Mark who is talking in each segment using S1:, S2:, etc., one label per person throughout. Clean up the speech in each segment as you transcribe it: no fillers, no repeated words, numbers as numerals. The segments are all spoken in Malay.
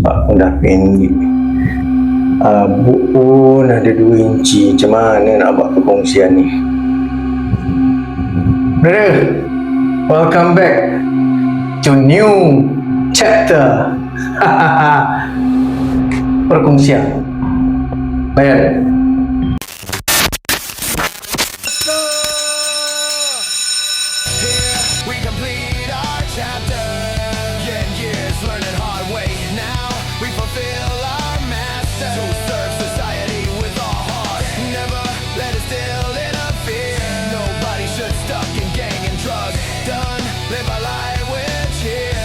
S1: sebab pun dah pendek. Abuk pun ada 2 inci. Macam mana nak buat perkongsian ni? Brother, welcome back to new chapter. Perkongsian Bayan.
S2: We complete our chapter. Years learning hard way. Now we fulfill our master to serve society with our heart. Never let it still interfere. Nobody should stuck in gang and drugs. Done, live our life with cheer.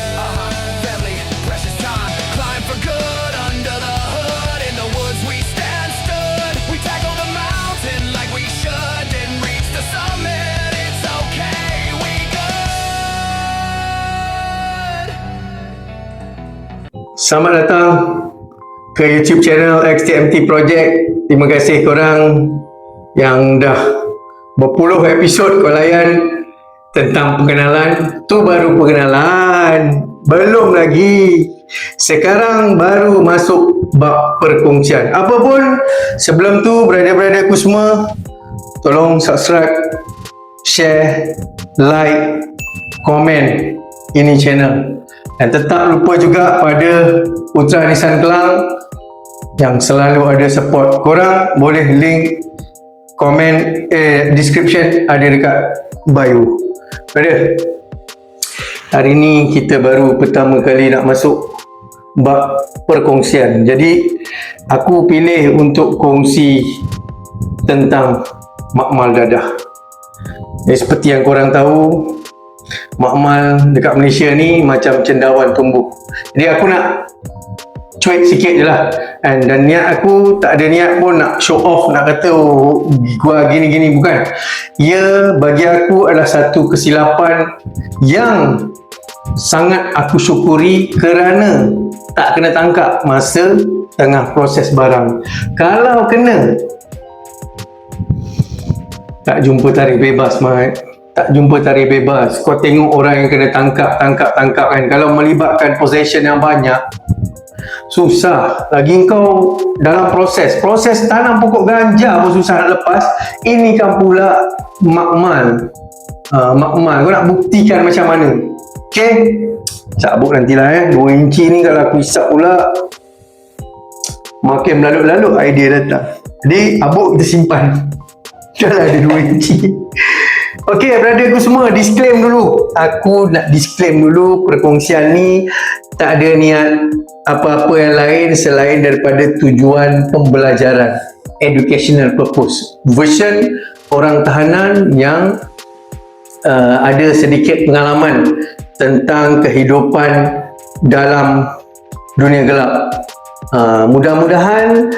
S2: Family, precious time. Climb for good under the hood. In the woods we stand stood. We tackle the mountain like we should. Didn't reach the summit. It's okay. We good.
S1: Selamat datang ke YouTube channel XTMT Project. Terima kasih korang yang dah berpuluh episod kau layan tentang pengenalan. Tu baru pengenalan, belum lagi. Sekarang baru masuk bab perkongsian. Apa pun sebelum tu, brother-brother aku semua, tolong subscribe, share, like, komen ini channel. Dan tetap lupa juga pada Putra Nissan Kelang yang selalu ada support korang. Boleh link komen description ada dekat bio. Brother, hari ni kita baru pertama kali nak masuk bab perkongsian. Jadi aku pilih untuk kongsi tentang makmal dadah. Seperti yang korang tahu, makmal dekat Malaysia ni macam cendawan tumbuh. Jadi aku nak cuit sikit je lah. Dan niat aku tak ada niat pun nak show off, nak kata gua gini-gini, bukan. Ia bagi aku adalah satu kesilapan yang sangat aku syukuri kerana tak kena tangkap masa tengah proses barang. Kalau kena, tak jumpa tarikh bebas, Mat. Tak jumpa tarikh bebas. Kau tengok orang yang kena tangkap kan. Kalau melibatkan possession yang banyak, susah. Lagi kau dalam proses tanam pokok ganja pun susah nak lepas. Ini kan pula makmal. Makmal. Kau nak buktikan macam mana? Okay? Cabut nantilah 2 inci ni kalau aku hisap pula makin melalut-lalut idea datang. Jadi abuk kita simpan. Dah ada 2 inci. Okey, brother aku semua, disclaim dulu. Aku nak disclaim dulu, perkongsian ni tak ada niat apa-apa yang lain selain daripada tujuan pembelajaran, educational purpose. Version orang tahanan yang ada sedikit pengalaman tentang kehidupan dalam dunia gelap. Mudah-mudahan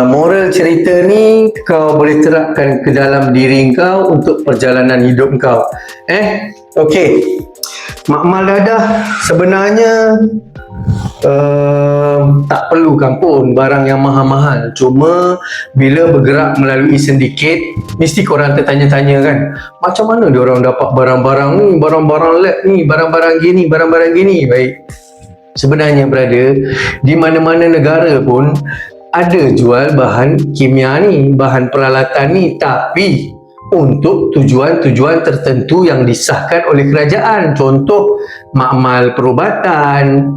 S1: moral cerita ni kau boleh terapkan ke dalam diri kau untuk perjalanan hidup kau. Okey. Makmal dadah sebenarnya tak perlukan pun barang yang mahal-mahal. Cuma bila bergerak melalui sindiket, mesti korang tertanya-tanya kan, macam mana dia orang dapat barang-barang ni, barang-barang lab ni, barang-barang gini. Baik. Sebenarnya brother, di mana-mana negara pun ada jual bahan kimia ni, bahan peralatan ni, tapi untuk tujuan-tujuan tertentu yang disahkan oleh kerajaan. Contoh makmal perubatan,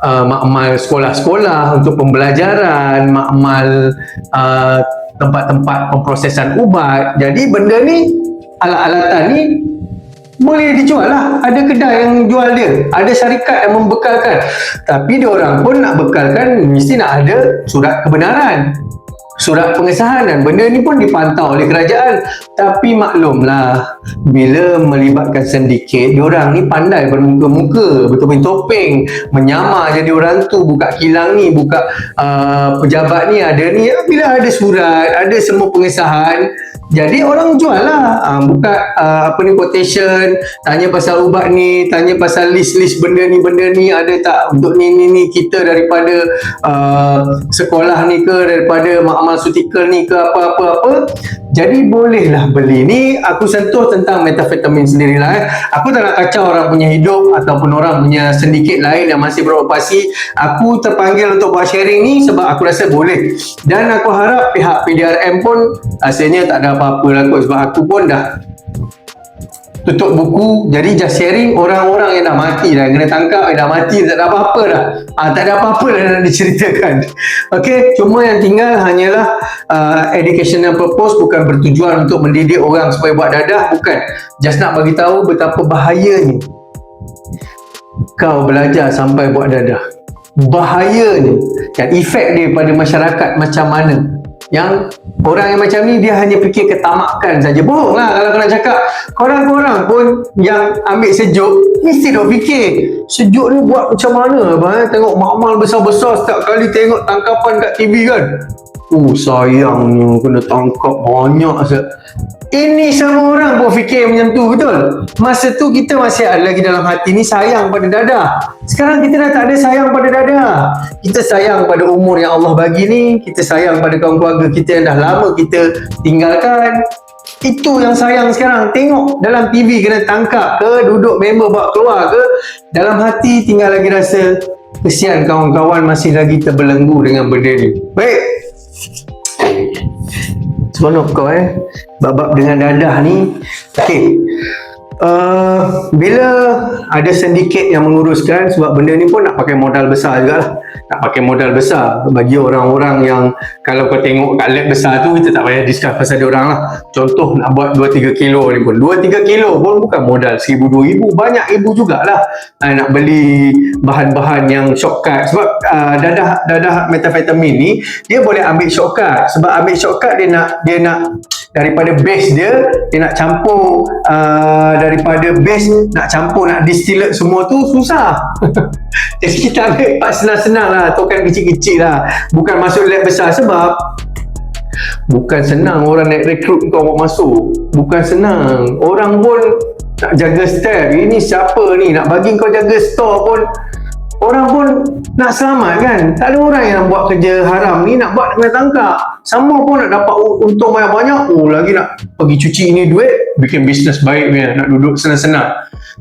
S1: makmal sekolah-sekolah untuk pembelajaran, makmal tempat-tempat pemprosesan ubat. Jadi benda ni, alat-alatan ni boleh dijual lah. Ada kedai yang jual dia, ada syarikat yang membekalkan. Tapi diorang pun nak bekalkan mesti nak ada surat kebenaran, surat pengesahan, dan benda ni pun dipantau oleh kerajaan. Tapi maklumlah, bila melibatkan sindiket, diorang ni pandai bermuka-muka, betul-betul topeng, menyamar jadi orang tu, buka kilang ni, buka pejabat ni, ada ni. Bila ada surat, ada semua pengesahan, jadi orang jual lah. Buka quotation, tanya pasal ubat ni, tanya pasal list-list benda ni ada tak untuk ni kita daripada sekolah ni ke, daripada makmal sutikal ni ke, apa-apa. Jadi bolehlah beli. Ni aku sentuh tentang metafetamin sendirilah. Aku tak nak kacau orang punya hidup ataupun orang punya syndicate lain yang masih beroperasi. Aku terpanggil untuk buat sharing ni sebab aku rasa boleh. Dan aku harap pihak PDRM pun rasanya tak ada apa-apa lah kot, sebab aku pun dah tutup buku. Jadi just sharing orang-orang yang dah mati dah, kena tangkap, dah mati, tak ada apa-apa dah. Tak ada apa-apa dah nak diceritakan. Okay, cuma yang tinggal hanyalah educational purpose, bukan bertujuan untuk mendidik orang supaya buat dadah, bukan. Just nak bagi tahu betapa bahayanya kau belajar sampai buat dadah. Bahayanya dan efek dia pada masyarakat macam mana. Yang orang yang macam ni dia hanya fikir ketamakan saja. Bohong lah kalau nak cakap. Korang-korang pun yang ambil sejuk mesti dok fikir sejuk ni buat macam mana abang. Tengok makmal besar-besar setiap kali tengok tangkapan kat TV kan. Sayangnya kena tangkap banyak. Ini semua orang pun fikir macam tu, betul? Masa tu kita masih ada lagi dalam hati ni sayang pada dadah. Sekarang kita dah tak ada sayang pada dadah. Kita sayang pada umur yang Allah bagi ni. Kita sayang pada kawan keluarga kita yang dah lama kita tinggalkan. Itu yang sayang sekarang. Tengok dalam TV kena tangkap ke, duduk member bawa keluar ke, dalam hati tinggal lagi rasa kesian kawan-kawan masih lagi terbelenggu dengan benda ni. Baik. Seronok kau bab-bab dengan dadah ni. Okey. Bila ada syndicate yang menguruskan, sebab benda ni pun nak pakai modal besar jugalah. Nak pakai modal besar bagi orang-orang yang kalau kau tengok kat lab besar tu, kita tak payah discuss pasal dia orang lah. Contoh nak buat 2-3 kilo ni pun 2-3 kilo pun bukan modal 1,000-2,000, banyak ibu jugalah nak beli bahan-bahan yang shortcut. Sebab dadah metafetamin ni dia boleh ambil shortcut. Sebab ambil shortcut dia nak daripada base dia nak campur, daripada base nak campur, nak distillate semua tu susah. Jadi kita ambil part senang-senang lah, token kecil-kecil lah, bukan masuk lab besar. Sebab bukan senang orang nak rekrut kau buat masuk, bukan senang. Orang pun nak jaga step, ini siapa ni nak bagi kau jaga store pun, orang pun nak selamat kan. Tak ada orang yang buat kerja haram ni nak buat kena tangkap. Sama pun nak dapat untung banyak-banyak, lagi nak pergi cuci ini duit, bikin bisnes baik punya, nak duduk senang-senang.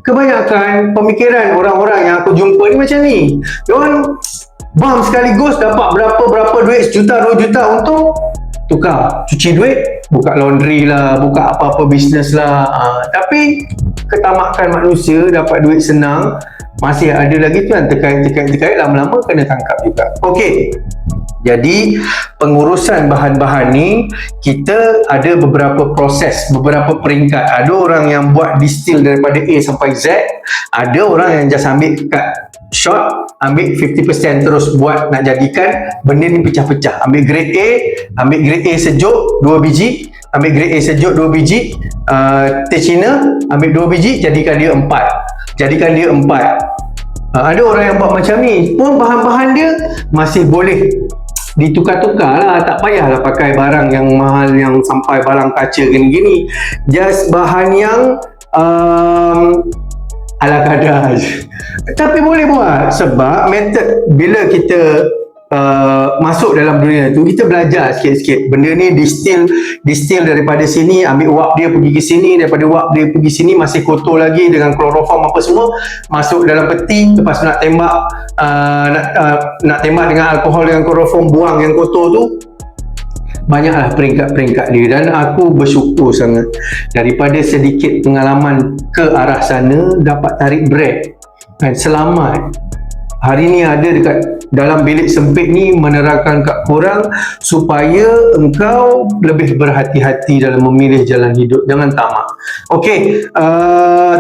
S1: Kebanyakan pemikiran orang-orang yang aku jumpa ni macam ni. Diorang bam sekaligus dapat berapa duit, 1 juta 2 juta untung, tukar cuci duit, buka laundry lah, buka apa-apa bisnes lah. Tapi ketamakan manusia dapat duit senang, masih ada lagi tu yang terkait, lama-lama kena tangkap juga. Okey. Jadi pengurusan bahan-bahan ni kita ada beberapa proses, beberapa peringkat. Ada orang yang buat distill daripada A sampai Z, ada orang yang just ambil kat short, ambil 50% terus buat nak jadikan benda ni pecah-pecah. Ambil grade A sejuk 2 biji, ambil grade A sejuk 2 biji, teh Cina ambil 2 biji, jadikan dia 4. Ada orang yang buat macam ni pun, bahan-bahan dia masih boleh ditukar-tukar lah, tak payahlah pakai barang yang mahal yang sampai barang kaca gini-gini. Just bahan yang ala kadar je. Tapi boleh buat sebab method bila kita masuk dalam dunia tu, kita belajar sikit-sikit. Benda ni distill daripada sini, ambil uap dia pergi ke sini, daripada uap dia pergi sini masih kotor lagi dengan kloroform apa semua, masuk dalam peti, lepas nak tembak nak tembak dengan alkohol dengan kloroform, buang yang kotor tu. Banyaklah peringkat-peringkat dia, dan aku bersyukur sangat daripada sedikit pengalaman ke arah sana dapat tarik break dan selamat. Hari ni ada dekat dalam bilik sempit ni menerangkan kat korang supaya engkau lebih berhati-hati dalam memilih jalan hidup. Jangan tamak. Okey,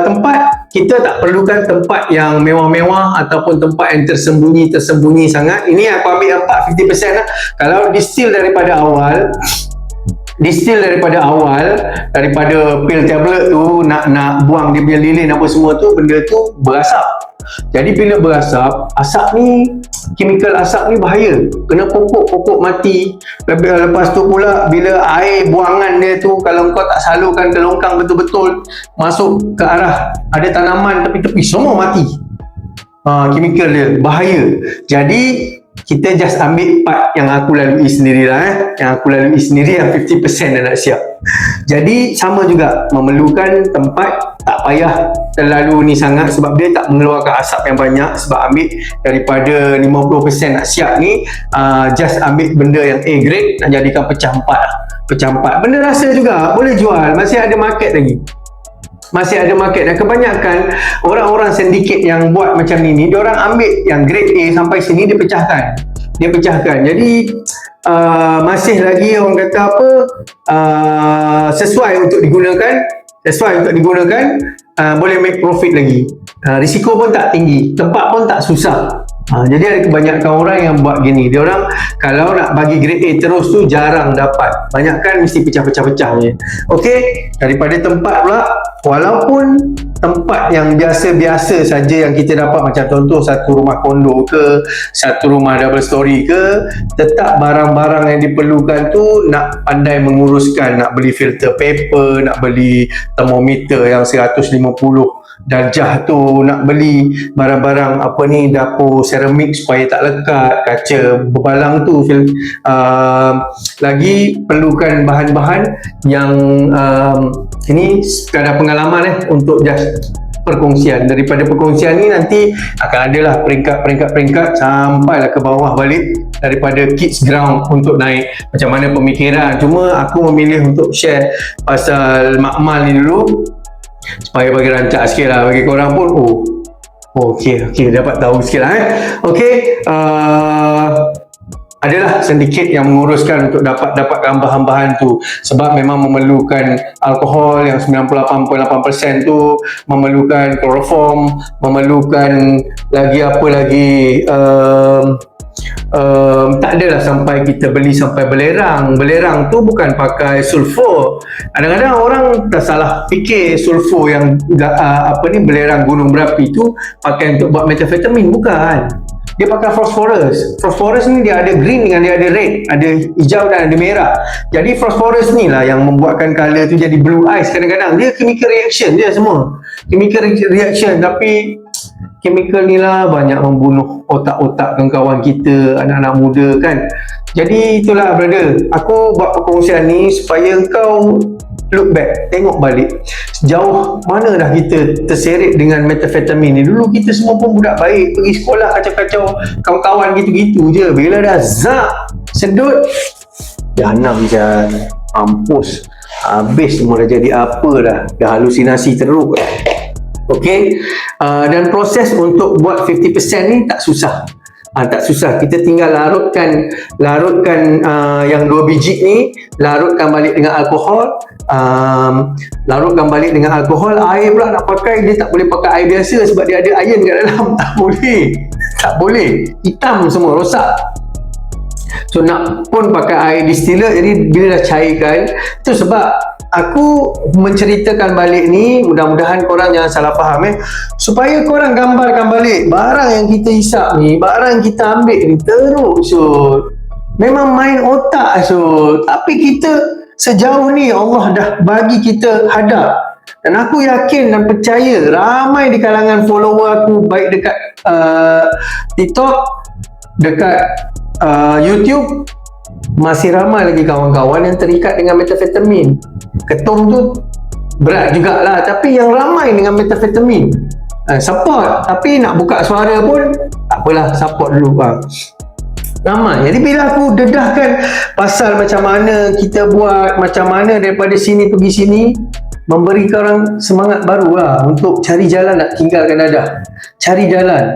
S1: tempat kita tak perlukan tempat yang mewah-mewah ataupun tempat yang tersembunyi sangat. Ini aku ambil 50% lah. Kalau distill daripada awal, daripada pil tablet tu, nak buang dia punya lilin apa semua tu, benda tu berasap. Jadi bila berasap, asap ni, chemical asap ni bahaya, kena pokok mati. Lepas tu pula bila air buangan dia tu, kalau kau tak salurkan ke longkang betul-betul, masuk ke arah ada tanaman tepi-tepi, semua mati. Chemical dia bahaya. Jadi kita just ambil part yang aku lalui sendirilah yang aku lalui sendiri yang 50% dah nak siap. Jadi sama juga, memerlukan tempat, tak payah terlalu ni sangat sebab dia tak mengeluarkan asap yang banyak. Sebab ambil daripada 50% nak siap ni, just ambil benda yang A grade, nak jadikan pecah 4 lah. Pecah 4, benda rasa juga boleh jual, masih ada market lagi, masih ada market. Dan kebanyakan orang-orang sindiket yang buat macam ni, dia orang ambil yang grade A sampai sini, dia pecahkan. Jadi masih lagi orang kata apa, sesuai untuk digunakan, boleh make profit lagi. Risiko pun tak tinggi, tempat pun tak susah. Jadi ada kebanyakan orang yang buat gini. Dia orang kalau nak bagi grade A terus tu jarang dapat. Banyakkan mesti pecah-pecah je. Okey, daripada tempat pula, walaupun tempat yang biasa-biasa saja yang kita dapat, macam contoh satu rumah kondo ke, satu rumah double story ke, tetap barang-barang yang diperlukan tu nak pandai menguruskan, nak beli filter paper, nak beli termometer yang 150 darjah tu, nak beli barang-barang apa ni, dapur seramik supaya tak lekat, kaca berbalang tu, lagi perlukan bahan-bahan yang ini sekadar pengalaman untuk just perkongsian. Daripada perkongsian ni nanti akan adalah peringkat sampailah ke bawah balik, daripada kids ground untuk naik macam mana pemikiran. Cuma aku memilih untuk share pasal makmal ni dulu supaya bagi rancak sikit lah, bagi korang pun okey, dapat tahu sikit lah adalah sedikit yang menguruskan untuk dapatkan bahan-bahan tu, sebab memang memerlukan alkohol yang 98.8% tu, memerlukan kloroform, memerlukan lagi apa lagi, tak adalah sampai kita beli sampai belerang tu bukan pakai sulfur. Kadang-kadang orang tersalah fikir sulfur yang belerang gunung berapi tu pakai untuk buat metafetamin, bukan. Dia pakai phosphorus ni dia ada green dengan dia ada red, ada hijau dan ada merah. Jadi phosphorus ni lah yang membuatkan color tu jadi blue eyes. Kadang-kadang dia chemical reaction dia semua, tapi chemical ni lah banyak membunuh otak-otak kawan-kawan kita, anak-anak muda kan. Jadi itulah brother, aku buat perkongsian ni supaya kau look back, tengok balik sejauh mana dah kita terseret dengan metafetamin ni. Dulu kita semua pun budak baik, pergi sekolah kacau-kacau kawan-kawan gitu-gitu je. Bila dah sedut, jahanam je, mampus, habis semua dah jadi apa dah halusinasi teruk. Okey, dan proses untuk buat 50% ni tak susah. Kita tinggal larutkan yang 2 biji ni, larutkan balik dengan alkohol. Air pula nak pakai, dia tak boleh pakai air biasa sebab dia ada iron kat dalam. Tak boleh, hitam semua, rosak. So nak pun pakai air distiller. Jadi bila dah cairkan, tu sebab aku menceritakan balik ni, mudah-mudahan korang jangan salah faham supaya korang gambarkan balik barang yang kita hisap ni, barang yang kita ambil ni teruk. So memang main otak. So tapi kita sejauh ni Allah dah bagi kita hadap, dan aku yakin dan percaya ramai di kalangan follower aku, baik dekat TikTok, dekat YouTube, masih ramai lagi kawan-kawan yang terikat dengan metafetamin. Ketong tu berat jugalah, tapi yang ramai dengan metafetamin. Support, tapi nak buka suara pun tak apalah, support dulu ramai. Jadi bila aku dedahkan pasal macam mana kita buat, macam mana daripada sini pergi sini, memberi korang semangat baru lah untuk cari jalan nak tinggalkan dadah. Cari jalan.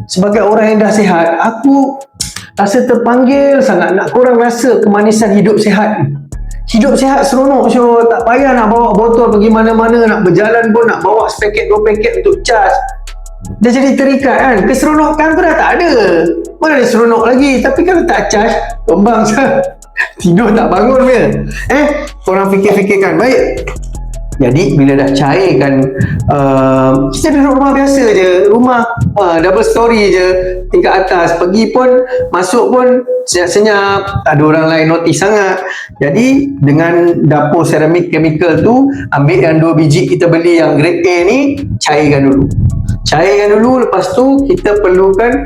S1: Sebagai orang yang dah sihat, aku rasa terpanggil sangat nak korang rasa kemanisan hidup sihat. Hidup sihat seronok, so tak payah nak bawa botol pergi mana-mana, nak berjalan pun nak bawa sepaket 2 paket untuk charge. Dah jadi terikat kan, keseronokan tu dah tak ada. Mana ada seronok lagi. Tapi kalau tak charge, tombang sah, tidur tak bangun dia. Korang fikir-fikirkan baik. Jadi bila dah cairkan, kita duduk rumah biasa je, rumah double story je, tingkat atas, pergi pun, masuk pun senyap-senyap, tak ada orang lain notice sangat. Jadi dengan dapur seramik chemical tu, ambil yang 2 biji kita beli yang grade A ni, cairkan dulu. Lepas tu kita perlukan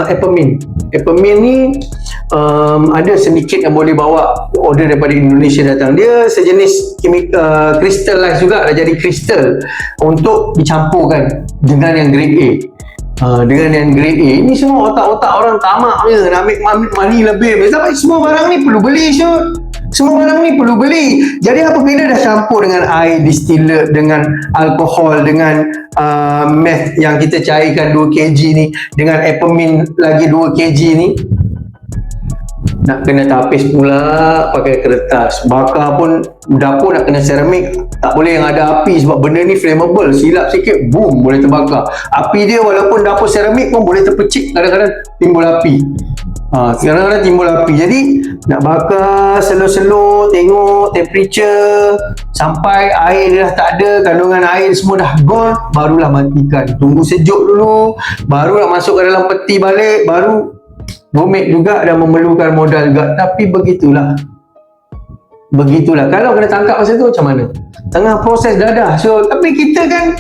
S1: Apple ni ada sedikit yang boleh bawa order daripada Indonesia datang. Dia sejenis crystallize juga, dah jadi kristal untuk dicampurkan dengan yang grade A. Dengan yang grade A ni semua otak-otak orang tamak je nak ambil money lebih. Sebab semua barang ni perlu beli, semua barang ni perlu beli. Jadi apabila dah campur dengan air distillate, dengan alkohol, dengan meth yang kita cairkan 2 kg ni, dengan Apple lagi 2 kg ni, nak kena tapis pula pakai kertas. Bakar pun dapur nak kena seramik, tak boleh yang ada api sebab benda ni flammable. Silap sikit, boom, boleh terbakar. Api dia walaupun dapur seramik pun boleh terpecik, kadang-kadang timbul api. Kadang-kadang timbul api. Jadi nak bakar slow-slow, tengok temperature sampai air dia dah tak ada, kandungan air semua dah gone, barulah matikan. Tunggu sejuk dulu, barulah masukkan dalam peti balik. Baru rumit juga dan memerlukan modal juga. Tapi begitulah kalau kena tangkap masa tu macam mana, tengah proses dah. So tapi kita kan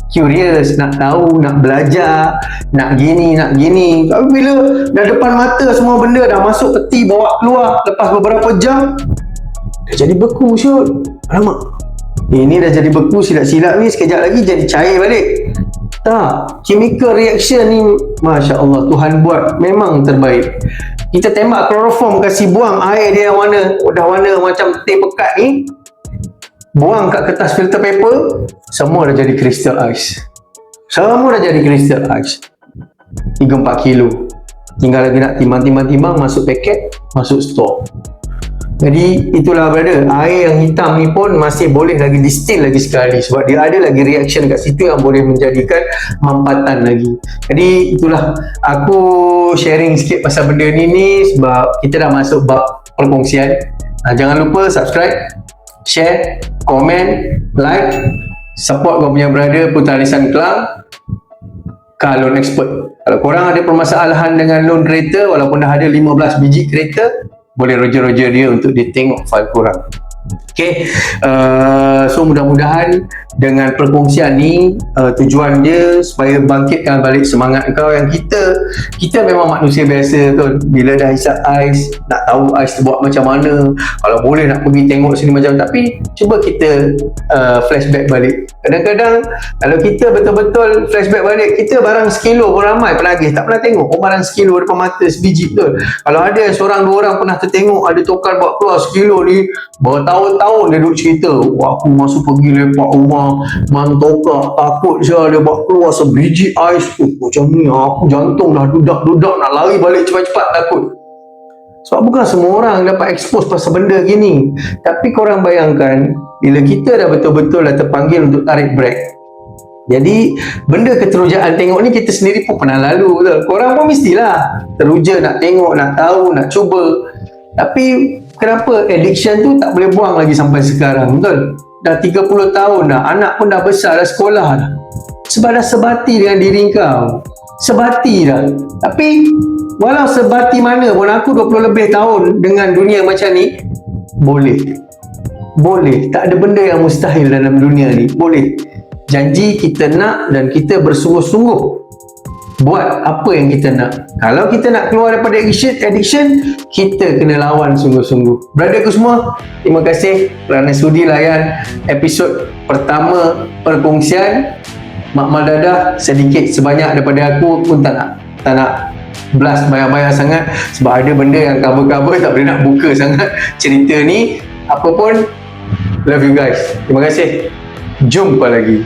S1: curious, nak tahu, nak belajar, nak gini. Tapi bila dah depan mata semua benda dah masuk peti, bawa keluar, lepas beberapa jam dah jadi beku. Alamak, ini dah jadi beku, silap-silap ni sekejap lagi jadi cair balik. Tak, chemical reaction ni Masya Allah, Tuhan buat memang terbaik. Kita tembak chloroform, kasih buang air dia yang dah warna macam teh pekat ni, buang kat kertas filter paper, semua dah jadi crystal ice. 3-4 kilo. Tinggal lagi nak timbang, masuk paket, masuk stok. Jadi itulah brother, air yang hitam ni pun masih boleh lagi distill lagi sekali, sebab dia ada lagi reaction kat situ yang boleh menjadikan mampatan lagi. Jadi itulah aku sharing sikit pasal benda ni sebab kita dah masuk bab perkongsian. Jangan lupa subscribe, share, komen, like, support kau punya brother Putra Lisan Kelang, Car Loan Expert. Kalau korang ada permasalahan dengan loan kereta, walaupun dah ada 15 biji kereta, boleh roger dia untuk dia tengok file korang. Okay, so mudah-mudahan dengan perkongsian ni tujuan dia supaya bangkitkan balik semangat kau yang kita memang manusia biasa tu. Bila dah hisap ais, nak tahu ais buat macam mana, kalau boleh nak pergi tengok sini macam, tapi cuba kita flashback balik. Kadang-kadang kalau kita betul-betul flashback balik, kita barang sekilo pun ramai penagih tak pernah tengok. Barang sekilo depan mata sebiji betul. Kalau ada seorang dua orang pernah tertengok ada tokan buat keluar sekilo ni, bertahun-tahun dia duduk cerita, wah aku masuk pergi lepak rumah mantokak, takut saya dia buat keluar sebiji ais macam ni, aku jantung dah dudak nak lari balik cepat-cepat, takut. Sebab bukan semua orang dapat expose pasal benda gini. Tapi korang bayangkan, bila kita dah betul-betul dah terpanggil untuk tarik break, jadi benda keterujaan tengok ni kita sendiri pun pernah lalu betul. Korang pun mestilah teruja nak tengok, nak tahu, nak cuba. Tapi kenapa addiction tu tak boleh buang lagi sampai sekarang, betul? Dah 30 tahun dah, anak pun dah besar, dah sekolah dah. Sebab dah sebati dengan diri kau. Sebati dah. Tapi walau sebati mana pun, aku 20 lebih tahun dengan dunia macam ni, boleh. Tak ada benda yang mustahil dalam dunia ni. Boleh. Janji kita nak dan kita bersungguh-sungguh buat apa yang kita nak. Kalau kita nak keluar daripada addiction, kita kena lawan sungguh-sungguh. Brotherku semua, terima kasih kerana sudi layan episod pertama perkongsian. Makmal dadah sedikit sebanyak daripada aku pun tak nak blast banyak-banyak sangat, sebab ada benda yang cover-cover tak boleh nak buka sangat cerita ni. Apa pun, love you guys. Terima kasih. Jumpa lagi.